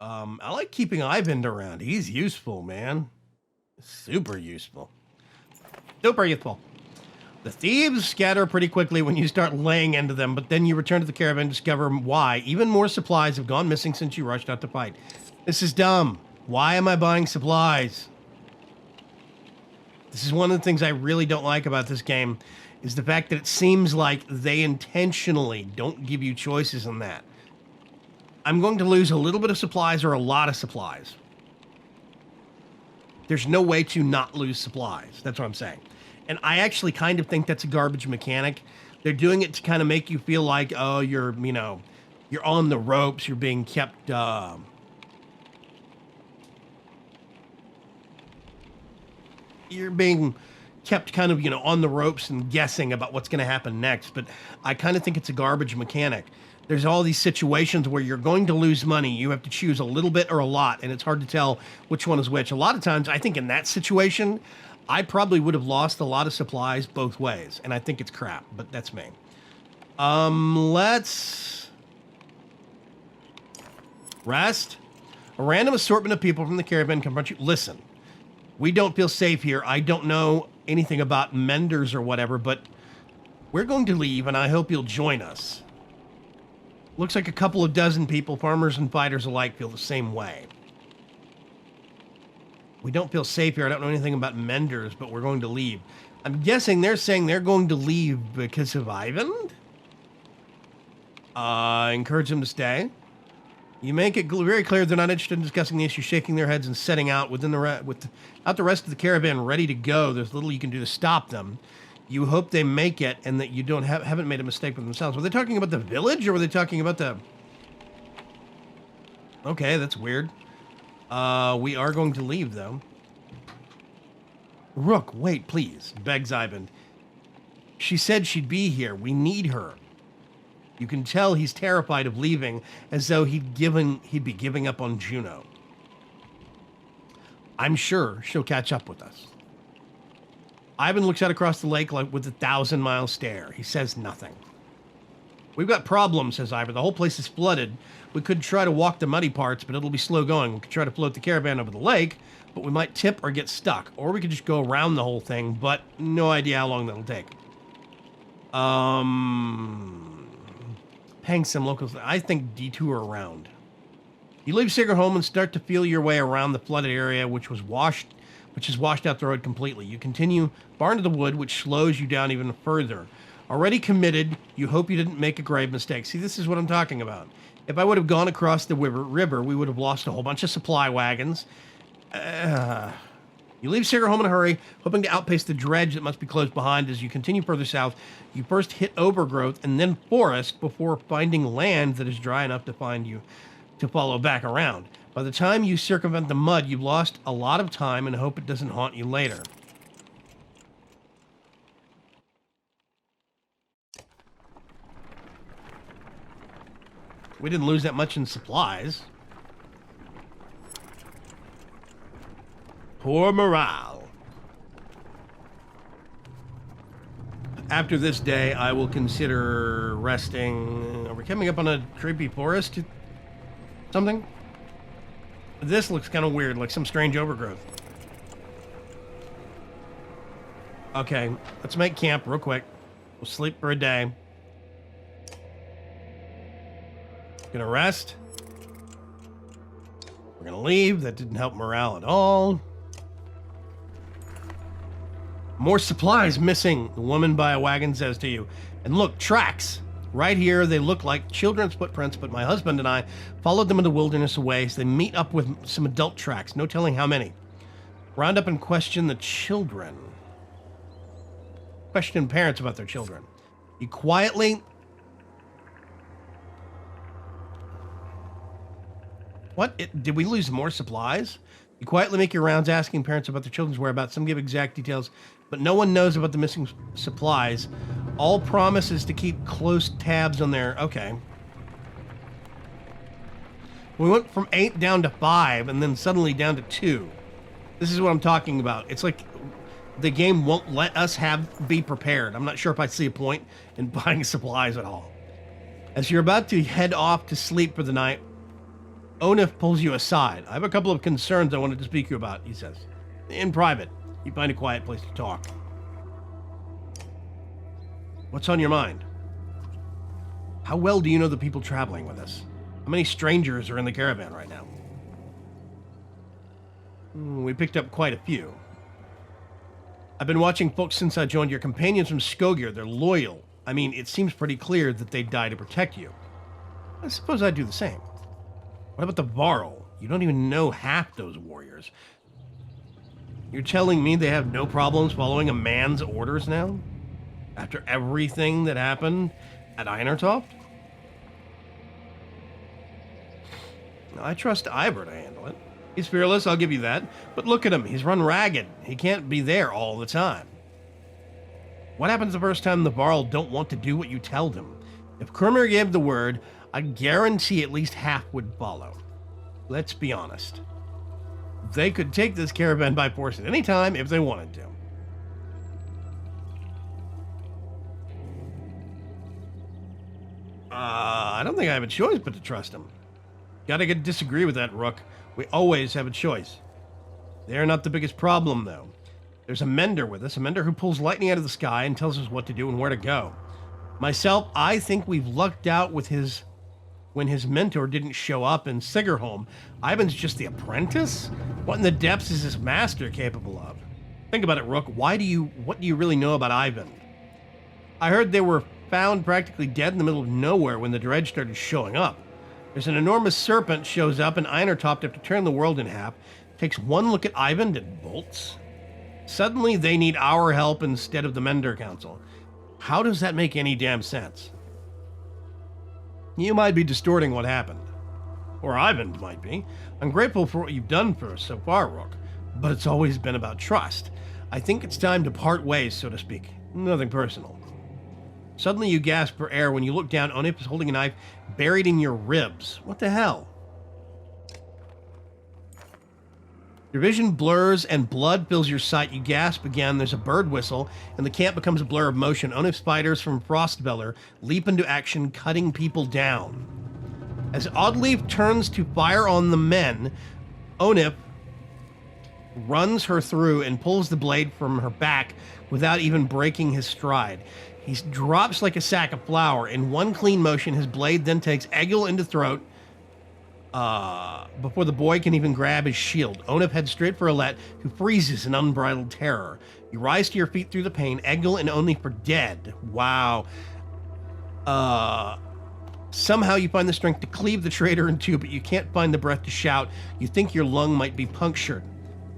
I like keeping Ivan around. He's useful, man. Super useful. Super useful. The thieves scatter pretty quickly when you start laying into them, but then you return to the caravan and discover why. Even more supplies have gone missing since you rushed out to fight. This is dumb. Why am I buying supplies? This is one of the things I really don't like about this game, is the fact that it seems like they intentionally don't give you choices on that. I'm going to lose a little bit of supplies or a lot of supplies. There's no way to not lose supplies. That's what I'm saying. And I actually kind of think that's a garbage mechanic. They're doing it to kind of make you feel like, oh, you're on the ropes. You're being kept, kind of, on the ropes and guessing about what's going to happen next. But I kind of think it's a garbage mechanic. There's all these situations where you're going to lose money. You have to choose a little bit or a lot, and it's hard to tell which one is which. A lot of times, I think in that situation, I probably would have lost a lot of supplies both ways, and I think it's crap, but that's me. Let's rest. A random assortment of people from the caravan confront you. Listen, we don't feel safe here. I don't know anything about menders or whatever, but we're going to leave, and I hope you'll join us. Looks like a couple of dozen people, farmers and fighters alike, feel the same way. We don't feel safe here. I don't know anything about menders, but we're going to leave. I'm guessing they're saying they're going to leave because of Ivan? Encourage them to stay. You make it very clear they're not interested in discussing the issue, shaking their heads and setting out without the rest of the caravan ready to go. There's little you can do to stop them. You hope they make it and that you haven't made a mistake with themselves. Were they talking about the village or were they talking about the... Okay, that's weird. We are going to leave, though. Rook, wait, please, begs Ivan. She said she'd be here. We need her. You can tell he's terrified of leaving, as though he'd be giving up on Juno. I'm sure she'll catch up with us. Ivan looks out across the lake like with a 1,000-mile stare. He says nothing. We've got problems, says Ivan. The whole place is flooded. We could try to walk the muddy parts, but it'll be slow going. We could try to float the caravan over the lake, but we might tip or get stuck. Or we could just go around the whole thing, but no idea how long that'll take. Paying some locals. I think detour around. You leave Sigurd home and start to feel your way around the flooded area, which has washed out the road completely. You continue far into the wood, which slows you down even further. Already committed, you hope you didn't make a grave mistake. See, this is what I'm talking about. If I would have gone across the river, we would have lost a whole bunch of supply wagons. You leave Sigurd home in a hurry, hoping to outpace the dredge that must be close behind. As you continue further south, you first hit overgrowth and then forest before finding land that is dry enough to follow back around. By the time you circumvent the mud, you've lost a lot of time and hope it doesn't haunt you later. We didn't lose that much in supplies. Poor morale. After this day, I will consider resting. Are we coming up on a creepy forest? Something? This looks kind of weird, like some strange overgrowth. Okay, let's make camp real quick. We'll sleep for a day. Gonna rest. We're gonna leave. That didn't help morale at all. More supplies missing, the woman by a wagon says to you. And look, tracks. Right here, they look like children's footprints, but my husband and I followed them in the wilderness away, so they meet up with some adult tracks, no telling how many. Round up and question the children. Question parents about their children. You quietly... What? Did we lose more supplies? You quietly make your rounds asking parents about their children's whereabouts. Some give exact details, but no one knows about the missing supplies. All promises to keep close tabs on their... Okay. We went from 8 down to 5, and then suddenly down to 2. This is what I'm talking about. It's like the game won't let us be prepared. I'm not sure if I see a point in buying supplies at all. As you're about to head off to sleep for the night... Onif pulls you aside. I have a couple of concerns I wanted to speak to you about, he says. In private. You find a quiet place to talk. What's on your mind? How well do you know the people traveling with us? How many strangers are in the caravan right now? We picked up quite a few. I've been watching folks since I joined your companions from Skogir. They're loyal. I mean, it seems pretty clear that they'd die to protect you. I suppose I'd do the same. What about the Varl? You don't even know half those warriors. You're telling me they have no problems following a man's orders now? After everything that happened at Einertoft? I trust Ivor to handle it. He's fearless, I'll give you that. But look at him, he's run ragged. He can't be there all the time. What happens the first time the Varl don't want to do what you tell them? If Kermir gave the word, I guarantee at least half would follow. Let's be honest. They could take this caravan by force at any time if they wanted to. I don't think I have a choice but to trust him. Gotta disagree with that, Rook. We always have a choice. They're not the biggest problem, though. There's a mender with us, a mender who pulls lightning out of the sky and tells us what to do and where to go. Myself, I think we've lucked out with when his mentor didn't show up in Sigerholm. Ivan's just the apprentice? What in the depths is his master capable of? Think about it, Rook. What do you really know about Ivan? I heard they were found practically dead in the middle of nowhere when the dredge started showing up. There's an enormous serpent shows up and Einertoft have to turn the world in half, takes one look at Ivan and bolts. Suddenly they need our help instead of the Mender Council. How does that make any damn sense? You might be distorting what happened. Or Ivan might be. I'm grateful for what you've done for us so far, Rook, but it's always been about trust. I think it's time to part ways, so to speak. Nothing personal. Suddenly you gasp for air when you look down. Onif is holding a knife buried in your ribs. What the hell? Your vision blurs and blood fills your sight. You gasp again. There's a bird whistle, and the camp becomes a blur of motion. Onif spiders from Frostbeller leap into action, cutting people down. As Oddleaf turns to fire on the men, Onif runs her through and pulls the blade from her back without even breaking his stride. He drops like a sack of flour. In one clean motion, his blade then takes Egil into throat before the boy can even grab his shield. Onif heads straight for Alette, who freezes in unbridled terror. You rise to your feet through the pain. Egil and Onif are dead. Wow. Somehow you find the strength to cleave the traitor in two, but you can't find the breath to shout. You think your lung might be punctured.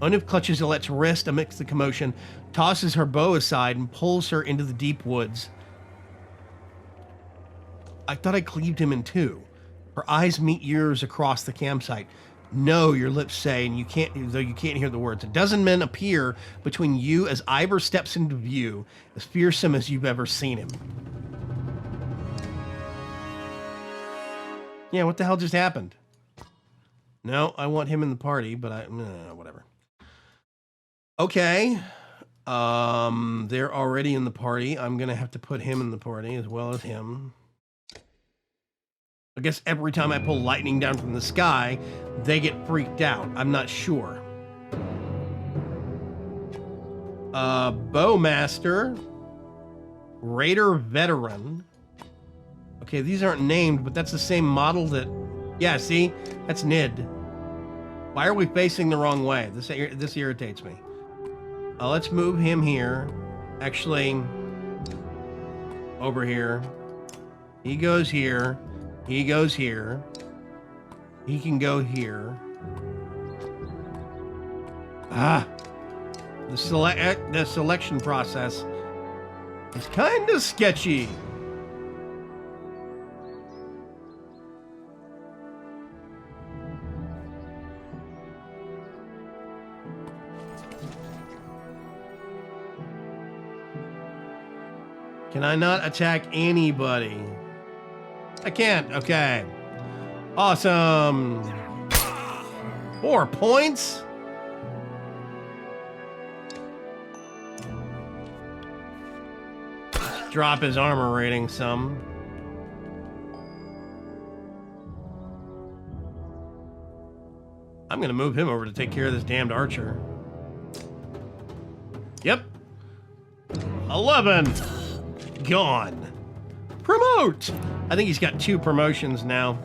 Onif clutches Alette's wrist amidst the commotion, tosses her bow aside, and pulls her into the deep woods. I thought I cleaved him in two. Her eyes meet yours across the campsite. No, your lips say, and though you can't hear the words. A dozen men appear between you as Ivor steps into view, as fearsome as you've ever seen him. Yeah, what the hell just happened? No, I want him in the party, but whatever. Okay. They're already in the party. I'm gonna have to put him in the party as well as him. I guess every time I pull lightning down from the sky, they get freaked out. I'm not sure. Bowmaster. Raider Veteran. Okay, these aren't named, but that's the same model that... Yeah, see? That's Nid. Why are we facing the wrong way? This irritates me. Let's move him here. Actually, over here. He goes here. He goes here. He can go here. The selection process is kind of sketchy. Can I not attack anybody? I can't. Okay. Awesome. 4 points? Let's drop his armor rating some. I'm going to move him over to take care of this damned archer. Yep. 11. Gone. Promote! I think he's got 2 promotions now.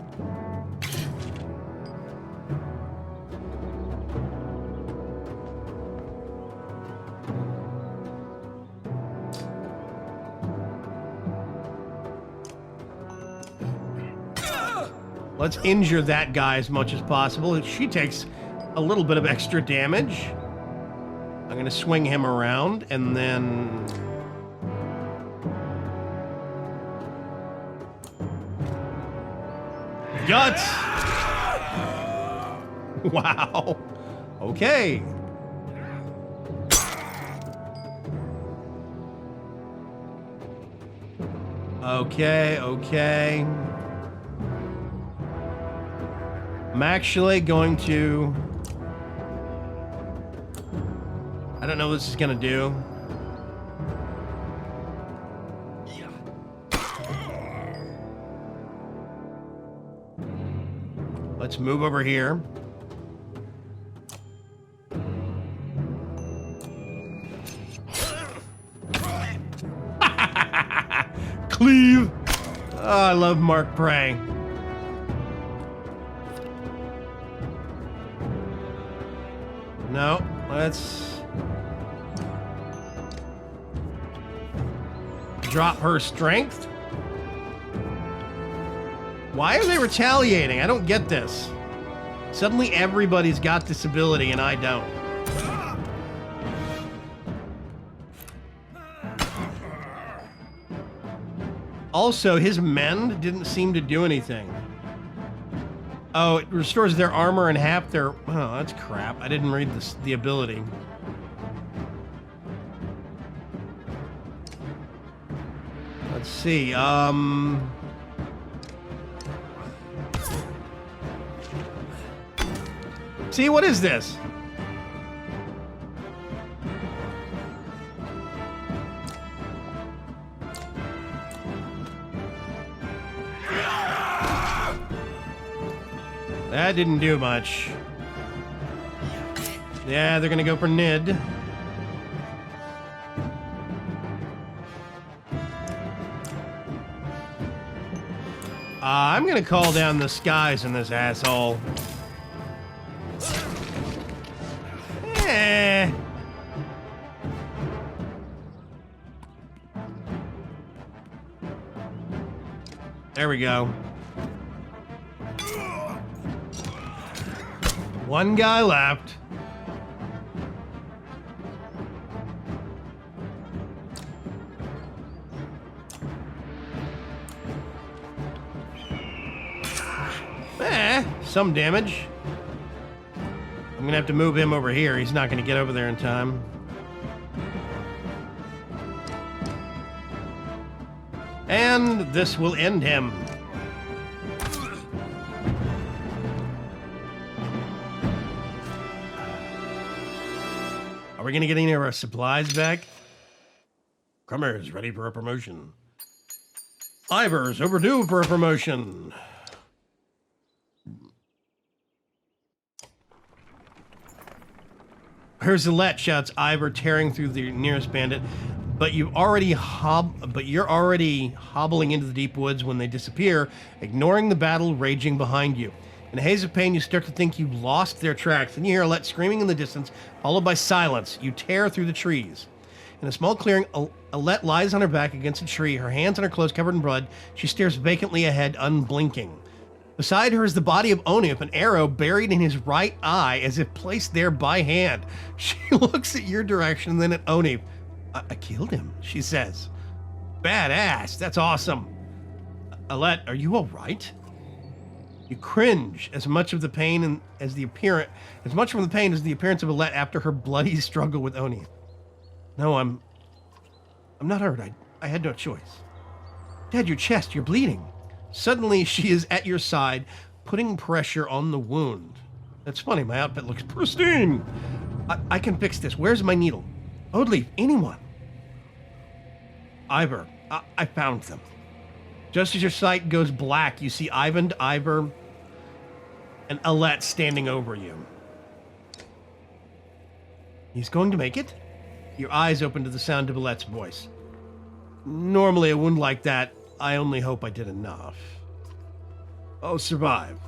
Let's injure that guy as much as possible. She takes a little bit of extra damage. I'm going to swing him around and then... Guts! Wow. Okay. Okay. I'm actually going to... I don't know what this is going to do. Let's move over here. Cleave! Oh, I love Mark Prey. No, let's drop her strength. Why are they retaliating? I don't get this. Suddenly everybody's got this ability and I don't. Also, his mend didn't seem to do anything. Oh, it restores their armor and half their... Oh, that's crap. I didn't read the ability. Let's see. See, what is this? That didn't do much. Yeah, they're gonna go for Nid. I'm gonna call down the skies in this asshole. Eh. There we go. One guy left. Some damage. I'm gonna have to move him over here. He's not gonna get over there in time. And this will end him. Are we gonna get any of our supplies back? Crummer's ready for a promotion. Ivor's overdue for a promotion. Herzalette, shouts Ivor, tearing through the nearest bandit. But you're already hobbling into the deep woods when they disappear, ignoring the battle raging behind you. In a haze of pain, you start to think you've lost their tracks. Then you hear Alette screaming in the distance, followed by silence. You tear through the trees. In a small clearing, Alette lies on her back against a tree, her hands on her clothes covered in blood. She stares vacantly ahead, unblinking. Beside her is the body of Onif, an arrow buried in his right eye as if placed there by hand. She looks at your direction, then at Onif. I killed him, she says. Badass, that's awesome. Alette, are you all right? You cringe as much from the pain as the appearance of Alette after her bloody struggle with Onif. No, I'm not hurt. I had no choice. Dad, your chest, you're bleeding. Suddenly, she is at your side, putting pressure on the wound. That's funny, my outfit looks pristine. I can fix this. Where's my needle? Oddleaf, anyone? Ivor, I found them. Just as your sight goes black, you see Ivan, Ivor, and Alette standing over you. He's going to make it? Your eyes open to the sound of Alette's voice. Normally a wound like that, I only hope I did enough. I'll survive.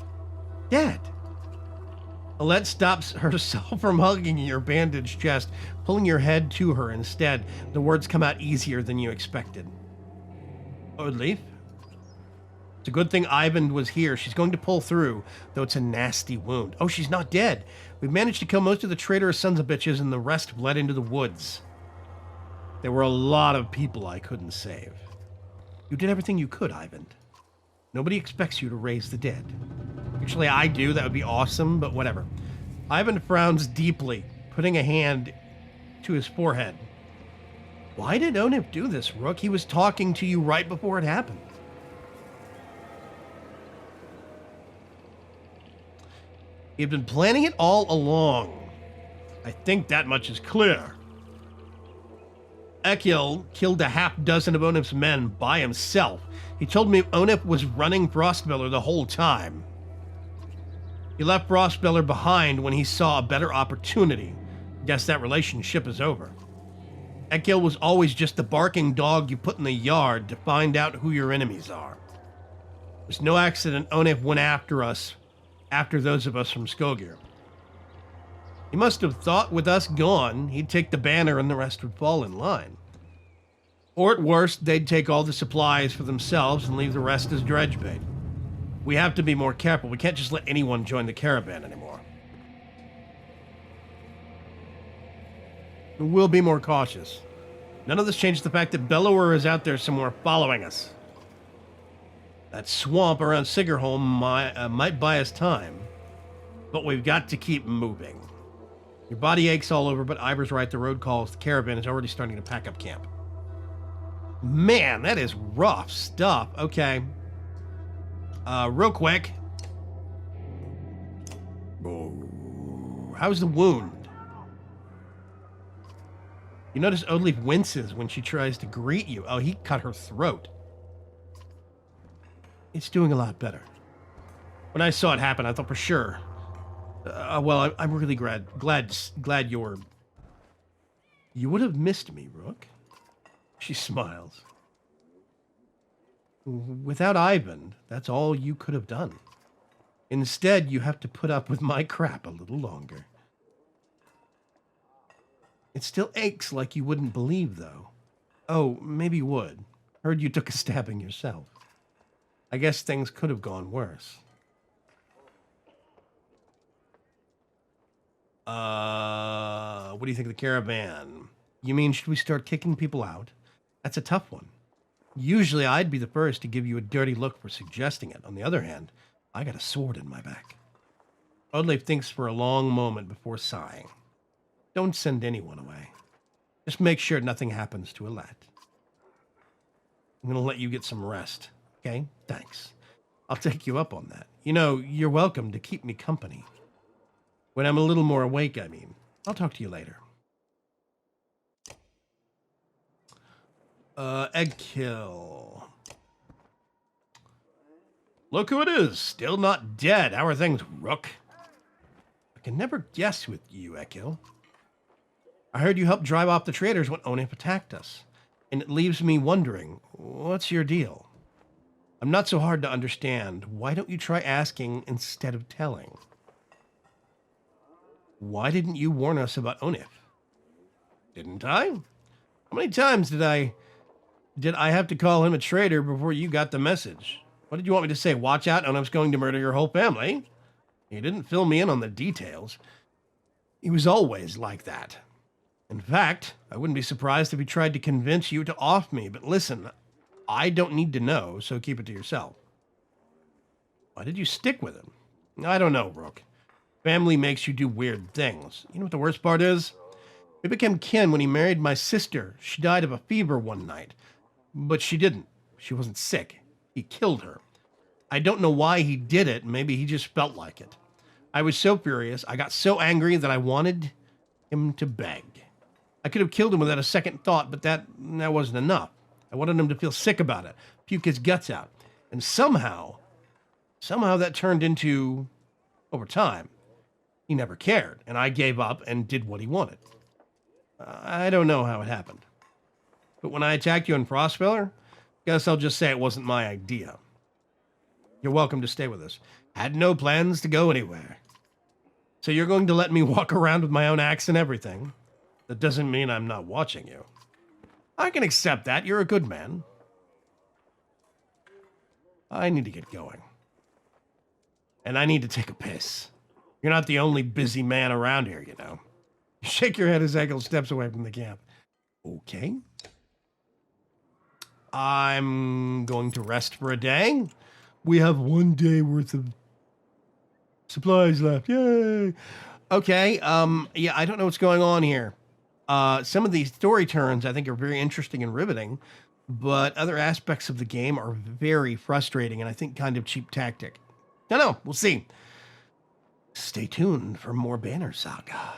Dad. Alette stops herself from hugging your bandaged chest, pulling your head to her instead. The words come out easier than you expected. Oddleif? It's a good thing Ivan was here. She's going to pull through, though it's a nasty wound. Oh, she's not dead. We've managed to kill most of the traitorous sons of bitches, and the rest fled into the woods. There were a lot of people I couldn't save. You did everything you could, Ivan. Nobody expects you to raise the dead. Actually, I do. That would be awesome, but whatever. Ivan frowns deeply, putting a hand to his forehead. Why did Onif do this, Rook? He was talking to you right before it happened. He had been planning it all along. I think that much is clear. Ekil killed a half-dozen of Onif's men by himself. He told me Onif was running Frostbeller the whole time. He left Frostbeller behind when he saw a better opportunity. Guess that relationship is over. Ekil was always just the barking dog you put in the yard to find out who your enemies are. There's no accident Onif went after us, after those of us from Skogir. He must have thought with us gone, he'd take the banner and the rest would fall in line. Or at worst, they'd take all the supplies for themselves and leave the rest as dredge bait. We have to be more careful. We can't just let anyone join the caravan anymore. We'll be more cautious. None of this changes the fact that Bellower is out there somewhere following us. That swamp around Sigerholm might buy us time, but we've got to keep moving. Your body aches all over, but Ivor's right. The road calls. The caravan is already starting to pack up camp. Man, that is rough stuff. Okay. Real quick. How's the wound? You notice Oddleif winces when she tries to greet you. Oh, he cut her throat. It's doing a lot better. When I saw it happen, I thought for sure. Well, I'm really glad you're... You would have missed me, Rook. She smiles. Without Ivan, that's all you could have done. Instead, you have to put up with my crap a little longer. It still aches like you wouldn't believe, though. Oh, maybe you would. Heard you took a stabbing yourself. I guess things could have gone worse. What do you think of the caravan? You mean, should we start kicking people out? That's a tough one. Usually I'd be the first to give you a dirty look for suggesting it. On the other hand, I got a sword in my back. Oddleif thinks for a long moment before sighing. Don't send anyone away. Just make sure nothing happens to Alette. I'm going to let you get some rest. Okay? Thanks. I'll take you up on that. You know, you're welcome to keep me company. When I'm a little more awake, I mean. I'll talk to you later. Egg kill. Look who it is. Still not dead. How are things, Rook? I can never guess with you, Ekil. I heard you helped drive off the traitors when Onif attacked us. And it leaves me wondering, what's your deal? I'm not so hard to understand. Why don't you try asking instead of telling? Why didn't you warn us about Onif? Didn't I? How many times did I have to call him a traitor before you got the message? What did you want me to say? Watch out, Onif's going to murder your whole family? He didn't fill me in on the details. He was always like that. In fact, I wouldn't be surprised if he tried to convince you to off me, but listen, I don't need to know, so keep it to yourself. Why did you stick with him? I don't know, Rook. Family makes you do weird things. You know what the worst part is? We became kin when he married my sister. She died of a fever one night. But she didn't. She wasn't sick. He killed her. I don't know why he did it. Maybe he just felt like it. I was so furious. I got so angry that I wanted him to beg. I could have killed him without a second thought, but that wasn't enough. I wanted him to feel sick about it, puke his guts out. And somehow that turned into Over time, he never cared, and I gave up and did what he wanted. I don't know how it happened. But when I attacked you in Frostfeller, guess I'll just say it wasn't my idea. You're welcome to stay with us. Had no plans to go anywhere. So you're going to let me walk around with my own axe and everything? That doesn't mean I'm not watching you. I can accept that. You're a good man. I need to get going. And I need to take a piss. You're not the only busy man around here, you know. You shake your head as Eggle steps away from the camp. Okay. I'm going to rest for a day. We have 1 day worth of supplies left. Yay! Okay, yeah, I don't know what's going on here. Some of these story turns I think are very interesting and riveting, but other aspects of the game are very frustrating and I think kind of cheap tactic. No, we'll see. Stay tuned for more Banner Saga.